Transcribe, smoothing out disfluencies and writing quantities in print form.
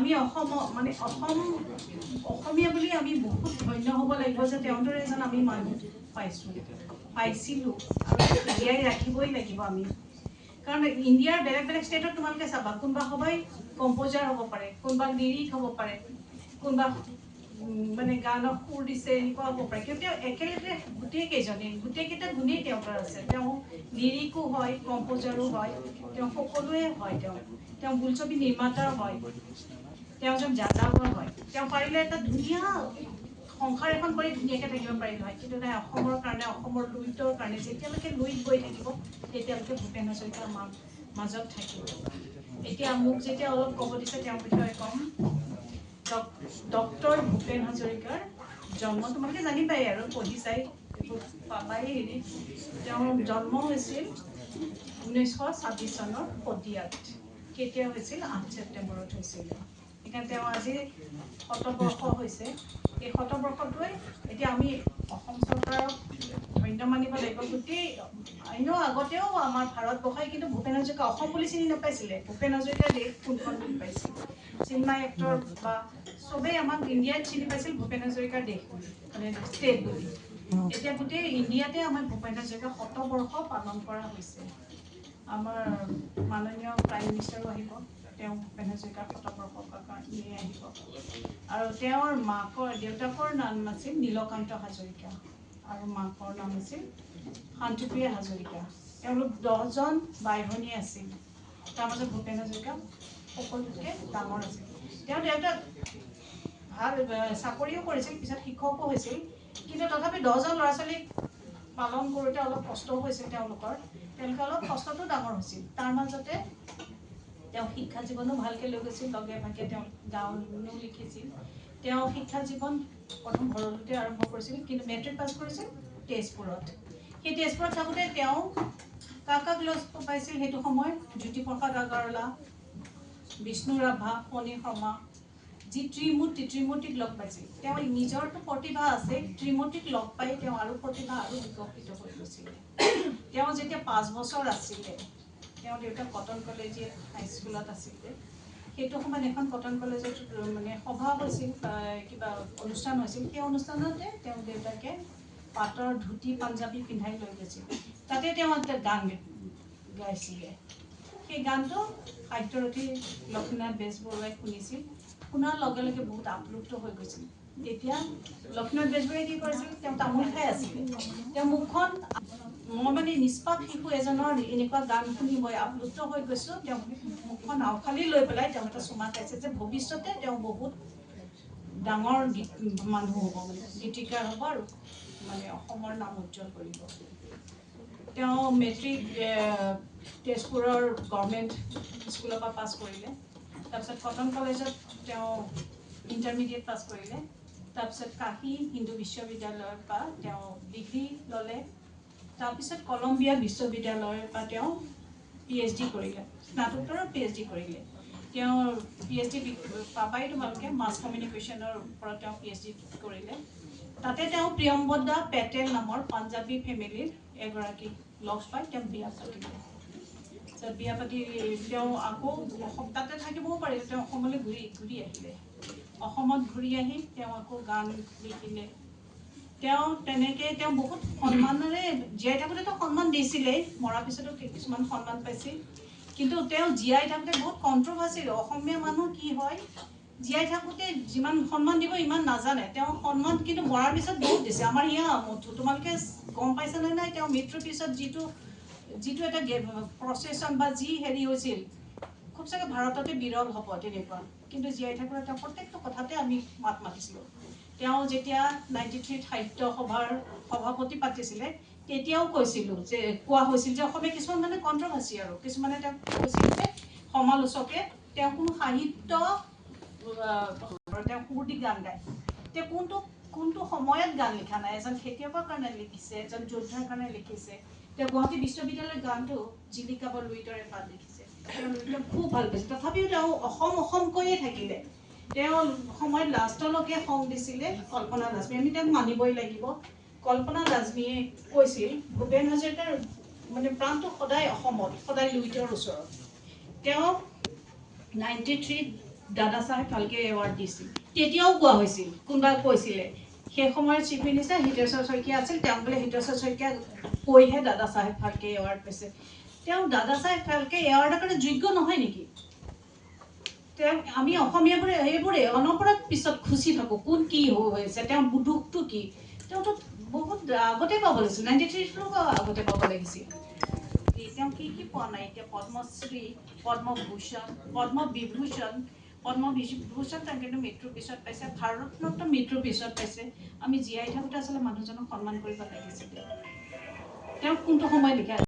আমি মানে অসমীয়া বুলি আমি বহুত ধন্য হ'ব লাগিব যে তেওঁৰ দৰে এজন আমি মানুহ পাইছিলোঁ আৰু জীয়াই ৰাখিবই লাগিব আমি। কাৰণ ইণ্ডিয়াৰ বেলেগ বেলেগ ষ্টেটত তোমালোকে চাবা কোনোবা সবাই কম্প'জাৰ হ'ব পাৰে, কোনোবা লিৰিক হ'ব পাৰে, কোনোবা মানে গানক সুৰ দিছে এনেকুৱা হ'ব পাৰে। কিন্তু তেওঁ একেলগে গোটেইকেইটা গুণেই তেওঁৰ আছে। তেওঁ লিৰিকো হয়, কম্প'জাৰো হয়, তেওঁ সকলোৱে হয়। তেওঁ বোলছবি নিৰ্মাতাও হয়, তেওঁ এজন যাত্ৰাও হয়। তেওঁ পাৰিলে এটা ধুনীয়া সংসাৰ এখন কৰি ধুনীয়াকৈ থাকিব পাৰিলে হয়, কিন্তু নাই, অসমৰ কাৰণে, অসমৰ লুইতৰ কাৰণে যেতিয়ালৈকে লুইত গৈ থাকিব তেতিয়ালৈকে ভূপেন হাজৰিকাৰ মাজত থাকিব। এতিয়া মোক যেতিয়া অলপ ক'ব দিছে তেওঁৰ বিষয়ে ক'ম। ডক্টৰ ভূপেন হাজৰিকাৰ জন্ম তোমালোকে জানি পাই আৰু পঢ়ি চাই পাবাই হেৰি। তেওঁৰ জন্ম হৈছিল 1926 চনৰ পটিয়াত। কেতিয়া হৈছিল? 8 ছেপ্টেম্বৰত হৈছিল। সেইকাৰণে তেওঁ আজি 100 বৰ্ষ হৈছে। এই 100 বৰ্ষটোৱে এতিয়া আমি অসম চৰকাৰক ধন্য মানিব লাগিব। গোটেই এনেও আগতেও আমাৰ ভাৰতবৰ্ষই কিন্তু ভূপেন হাজৰিকা অসম বুলি চিনি নাপাইছিলে। ভূপেন হাজৰিকাৰ দেশ কোনখন বুলি পাইছিল। চিনেমা এক্টৰ বা চবেই আমাক ইণ্ডিয়াত চিনি পাইছিল ভূপেন হাজৰিকাৰ দেশ বুলি, মানে ষ্টেট বুলি। এতিয়া গোটেই ইণ্ডিয়াতে আমাৰ ভূপেন হাজৰিকা 100 বৰ্ষ পালন কৰা হৈছে। আমাৰ মাননীয় প্ৰাইম মিনিষ্টাৰো আহিব, তেওঁ ভূপেন হাজৰিকাৰ 100 বৰ্ষৰ কাৰণে আহিব। আৰু তেওঁৰ দেউতাকৰ নাম আছিল নীলকান্ত হাজৰিকা আৰু মাকৰ নাম আছিল শান্তিপ্ৰিয়া হাজৰিকা। তেওঁলোক 10জন বাই ভনী আছিল। তাৰ মাজত ভূপেন হাজৰিকা সকলোতকৈ ডাঙৰ আছিল। তেওঁ দেউতাক ভাল চাকৰিও কৰিছিল, পিছত শিক্ষকো হৈছিল। কিন্তু তথাপি 10জন ল'ৰা ছোৱালীক পালন কৰোঁতে অলপ কষ্টও হৈছিল তেওঁলোকে অলপ কষ্টটো ডাঙৰ হৈছিল। তাৰ মাজতে তেওঁ শিক্ষা জীৱনো ভালকৈ লৈ গৈছিল। লগে ভাগে তেওঁ গানো লিখিছিল। তেওঁ শিক্ষা জীৱন প্ৰথম ভৰলুতে আৰম্ভ কৰিছিল, কিন্তু মেট্ৰিক পাছ কৰিছিল তেজপুৰত। সেই তেজপুৰত থাকোঁতে তেওঁ কাক লগ পাইছিল সেইটো সময়ত? জ্যোতিপ্ৰসাদ আগৰৱালা, বিষ্ণু ৰাভা, ফণী শৰ্মা, যি ত্ৰিমূৰ্তিক লগ পাইছিল। তেওঁ নিজৰটো প্ৰতিভা আছে, ত্ৰিমূৰ্তিক লগ পাই তেওঁ আৰু প্ৰতিভা আৰু বিকশিত হৈ গৈছিলে। তেওঁ যেতিয়া 5 বছৰ আছিলে, তেওঁ দেউতাক কটন কলেজিয়েট হাইস্কুলত আছিলে। সেইটো সময়ত এখন কটন কলেজত মানে সভা হৈছিল, কিবা অনুষ্ঠান হৈছিল। সেই অনুষ্ঠানতে তেওঁ দেউতাকে পাটৰ ধুতি পাঞ্জাবী পিন্ধাই লৈ গৈছিল। তাতে তেওঁ এটা গান গাইছিলে। সেই গানটো সাহিত্যৰথী লক্ষ্মীনাথ বেজবৰুৱাই শুনিছিল। শুনাৰ লগে লগে বহুত আপ্লুত হৈ গৈছিল। তেতিয়া লক্ষ্মীনাথ বেজবৰুৱাই কি কৰিছিল? তেওঁ তামোল খাই আছিলে। তেওঁ মুখখন, মই মানে নিষ্পাপ শিশু এজনৰ এনেকুৱা গান শুনি মই আপ্লুত হৈ গৈছোঁ। তেওঁ মুখখন আওখালি লৈ পেলাই তেওঁ এটা চুমা খাইছে যে ভৱিষ্যতে তেওঁ বহুত ডাঙৰ মানুহ হ'ব, মানে গীতিকাৰ হ'ব আৰু মানে অসমৰ নাম উজ্জ্বল কৰিব। তেওঁ মেট্ৰিক তেজপুৰৰ গভৰ্ণমেণ্ট স্কুলৰ পৰা পাছ কৰিলে। তাৰপিছত কটন কলেজত তেওঁ ইণ্টাৰমিডিয়েট পাছ কৰিলে। তাৰপিছত কাশী হিন্দু বিশ্ববিদ্যালয়ৰ পৰা তেওঁ ডিগ্ৰী ল'লে। তাৰপিছত কলম্বিয়া বিশ্ববিদ্যালয়ৰ পৰা তেওঁ PhD কৰিলে, স্নাতকোত্তৰৰ PhD কৰিলে। তেওঁৰ PhD পাবাই তোমালোকে, মাছ কমিউনিকেশ্যনৰ ওপৰত তেওঁ PhD কৰিলে। তাতে তেওঁ প্ৰিয়ম্বদা পেটেল নামৰ পাঞ্জাবী ফেমিলিৰ এগৰাকীক লগ পাই তেওঁ বিয়া পাতিলে। বিয়া পাতি তেওঁ আকৌ তাতে থাকিবও পাৰিলে। তেওঁ অসমলৈ ঘূৰি আহিলে। অসমত ঘূৰি আহি তেওঁ আকৌ গান লিখিলে। তেওঁ বহুত সন্মানেৰে জীয়াই থাকোঁতেতো সন্মান দিছিলেই, মৰাৰ পিছতো কিছুমান সন্মান পাইছিল। কিন্তু তেওঁ জীয়াই থাকোঁতে বহুত কণ্ট্ৰভাৰ্চিল। অসমীয়া মানুহ কি হয়, জীয়াই থাকোঁতে যিমান সন্মান দিব ইমান নাজানে। তেওঁ সন্মান কিন্তু মৰাৰ পিছত বহুত দিছে। আমাৰ তোমালোকে গম পাইছানে নাই, তেওঁ মৃত্যুৰ পিছত যিটো এটা প্ৰচেছন বা যি হেৰি হৈছিল, খুব চাগে ভাৰততে বিৰল হ'ব তেনেকুৱা। কিন্তু জীয়াই থাকোঁতে তেওঁ প্ৰত্যেকটো কথাতে আমি মাত মাতিছিলোঁ। তেওঁ যেতিয়া 93 সাহিত্য সভাৰ সভাপতি পাতিছিলে, তেতিয়াও কোৱা হৈছিল যে অসমীয়া কিছুমান মানে কণ্ট্ৰভাৰ্চি আৰু কিছুমানে তেওঁক কৈছিল যে সমালোচকে তেওঁ কোনো সাহিত্য তেওঁ সুৰ দি গান গায়। তেওঁ কোনটো সময়ত গান লিখা নাই? এজন খেতিয়কৰ কাৰণে লিখিছে, এজন যোদ্ধাৰ কাৰণে লিখিছে। তেওঁ গুৱাহাটী বিশ্ববিদ্যালয়ৰ গানটো জিলিকা বা লুইতৰে পাত লিখিছে। তেওঁ লুইতক খুব ভাল পাইছিল। তথাপিও তেওঁ অসমকৈয়ে থাকিলে। তেওঁ সময়ত লাষ্টলৈকে সং দিছিলে কল্পনা লাজমী। আমি তেওঁক মানিবই লাগিব। কল্পনা লাজমীয়ে কৈছিল ভূপেন হাজৰিকাৰ মানে প্ৰাণটো সদায় অসমত, সদায় লুইতৰ ওচৰত। তেওঁ 93 দাদা চাহেব ফাল্কে এৱাৰ্ড দিছিল তেতিয়াও কোৱা হৈছিল কোনোবাই কৈছিলে সেই সময়ত চিফ মিনিষ্টাৰ হিতেশ্বৰ শইকীয়া আছিল তেওঁ বোলে হিতেশ্বৰ শইকীয়া কৈহে দাদা চাহেব ফাল্কে এৱাৰ্ড পাইছে তেওঁ দাদা চাহেব ফাল্কে এৱাৰ্ডৰ কাৰণে যোগ্য নহয় নেকি তেওঁ আমি অসমীয়াবোৰে এইবোৰে অনবৰত পিছত খুচি থাকোঁ কোন কি হৈছে তেওঁৰ দুখটো কি তেওঁতো বহুত আগতে পাব লাগিছিল 93 আগতে পাব লাগিছিল তেওঁ কি পোৱা নাই এতিয়া পদ্মশ্ৰী পদ্মভূষণ পদ্মবিভূষণ পদ্মবিভূষণ তেওঁ কিন্তু মৃত্যুৰ পিছত পাইছে ভাৰতৰত্ন মৃত্যুৰ পিছত পাইছে আমি জীয়াই থাকোঁতে আচলতে মানুহজনক সন্মান কৰিব লাগিছিলে তেওঁ কোনটো সময়ত লিখা